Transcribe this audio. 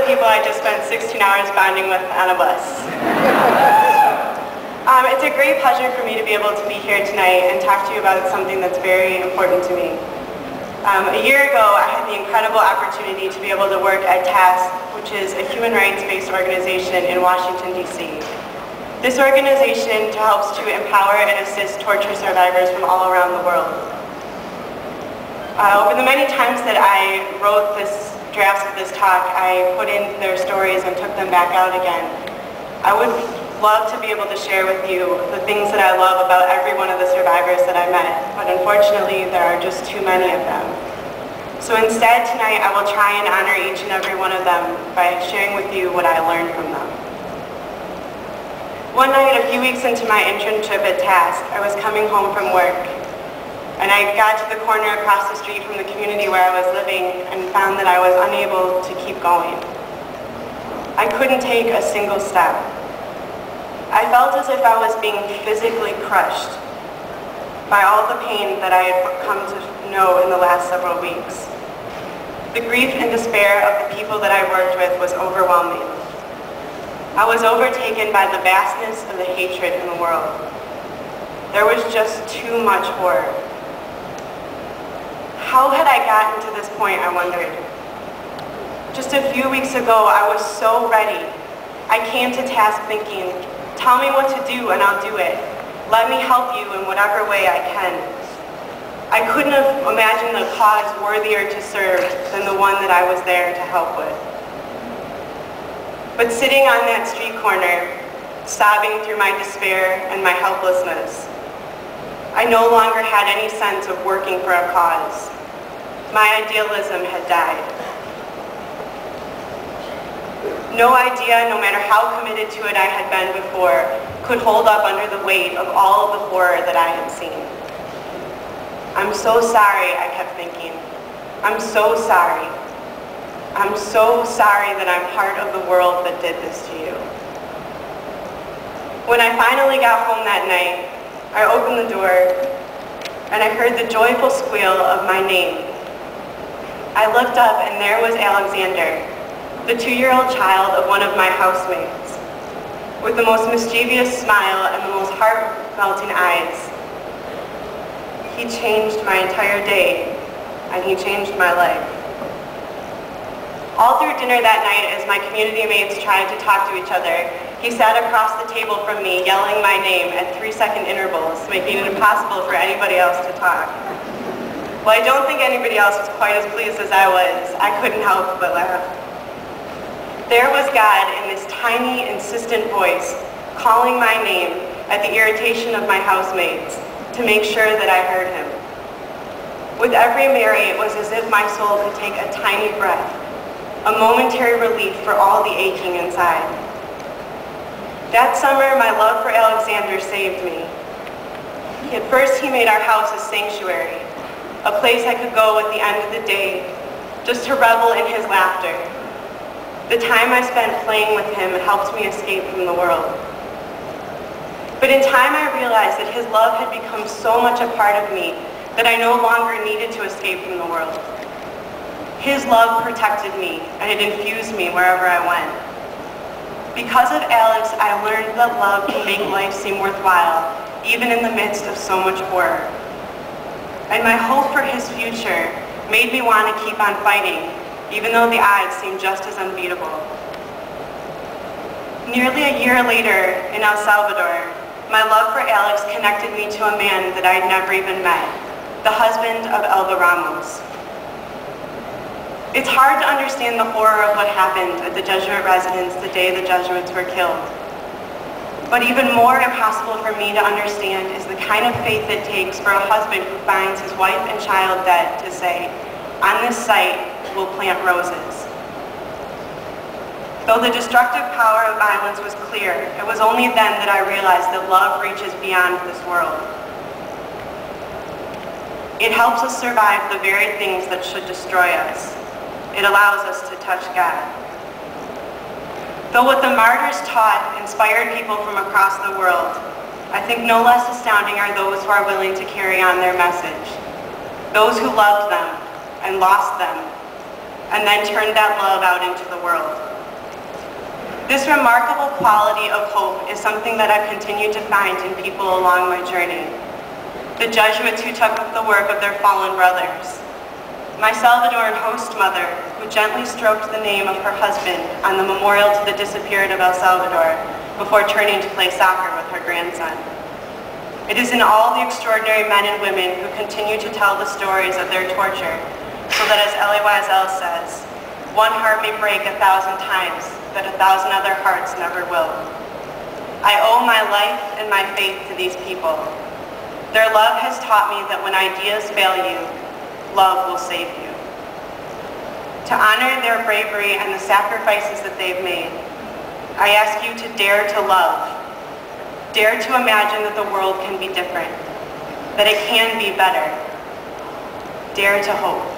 people I just spent 16 hours bonding with on a bus. It's a great pleasure for me to be able to be here tonight and talk to you about something that's very important to me. A year ago, I had the incredible opportunity to be able to work at TASC, which is a human rights-based organization in Washington, D.C. This organization helps to empower and assist torture survivors from all around the world. Over the many times that I wrote this drafts of this talk, I put in their stories and took them back out again. I would love to be able to share with you the things that I love about every one of the survivors that I met, but unfortunately there are just too many of them. So instead tonight I will try and honor each and every one of them by sharing with you what I learned from them. One night, a few weeks into my internship at TASC, I was coming home from work, and I got to the corner across the street from the community where I was living and found that I was unable to keep going. I couldn't take a single step. I felt as if I was being physically crushed by all the pain that I had come to know in the last several weeks. The grief and despair of the people that I worked with was overwhelming. I was overtaken by the vastness of the hatred in the world. There was just too much horror. How had I gotten to this point, I wondered. Just a few weeks ago, I was so ready. I came to TASC thinking, tell me what to do and I'll do it. Let me help you in whatever way I can. I couldn't have imagined a cause worthier to serve than the one that I was there to help with. But sitting on that street corner, sobbing through my despair and my helplessness, I no longer had any sense of working for a cause. My idealism had died. No idea, no matter how committed to it I had been before, could hold up under the weight of all of the horror that I had seen. I'm so sorry, I kept thinking. I'm so sorry. I'm so sorry that I'm part of the world that did this to you. When I finally got home that night, I opened the door and I heard the joyful squeal of my name. I looked up and there was Alexander, the 2-year-old child of one of my housemates, with the most mischievous smile and the most heart-melting eyes. He changed my entire day, and he changed my life. All through dinner that night, as my community mates tried to talk to each other, he sat across the table from me, yelling my name at 3-second intervals, making it impossible for anybody else to talk. While I don't think anybody else was quite as pleased as I was, I couldn't help but laugh. There was God in this tiny, insistent voice, calling my name at the irritation of my housemates to make sure that I heard him. With every Mary, it was as if my soul could take a tiny breath, a momentary relief for all the aching inside. That summer, my love for Alexander saved me. At first, he made our house a sanctuary, a place I could go at the end of the day, just to revel in his laughter. The time I spent playing with him helped me escape from the world. But in time I realized that his love had become so much a part of me that I no longer needed to escape from the world. His love protected me and it infused me wherever I went. Because of Alex, I learned that love can make life seem worthwhile, even in the midst of so much horror. And my hope for his future made me want to keep on fighting, even though the odds seemed just as unbeatable. Nearly a year later, in El Salvador, my love for Alex connected me to a man that I'd never even met, the husband of Elba Ramos. It's hard to understand the horror of what happened at the Jesuit residence the day the Jesuits were killed. But even more impossible for me to understand is the kind of faith it takes for a husband who finds his wife and child dead to say, on this site, we'll plant roses. Though the destructive power of violence was clear, it was only then that I realized that love reaches beyond this world. It helps us survive the very things that should destroy us. It allows us to touch God. Though what the martyrs taught inspired people from across the world, I think no less astounding are those who are willing to carry on their message. Those who loved them and lost them, and then turned that love out into the world. This remarkable quality of hope is something that I've continued to find in people along my journey. The Jesuits who took up the work of their fallen brothers. My Salvadoran host mother, who gently stroked the name of her husband on the memorial to the disappeared of El Salvador before turning to play soccer with her grandson. It is in all the extraordinary men and women who continue to tell the stories of their torture, so that as Elie Wiesel says, one heart may break 1,000 times, but 1,000 other hearts never will. I owe my life and my faith to these people. Their love has taught me that when ideas fail you, love will save you. To honor their bravery and the sacrifices that they've made, I ask you to dare to love. Dare to imagine that the world can be different, that it can be better. Dare to hope.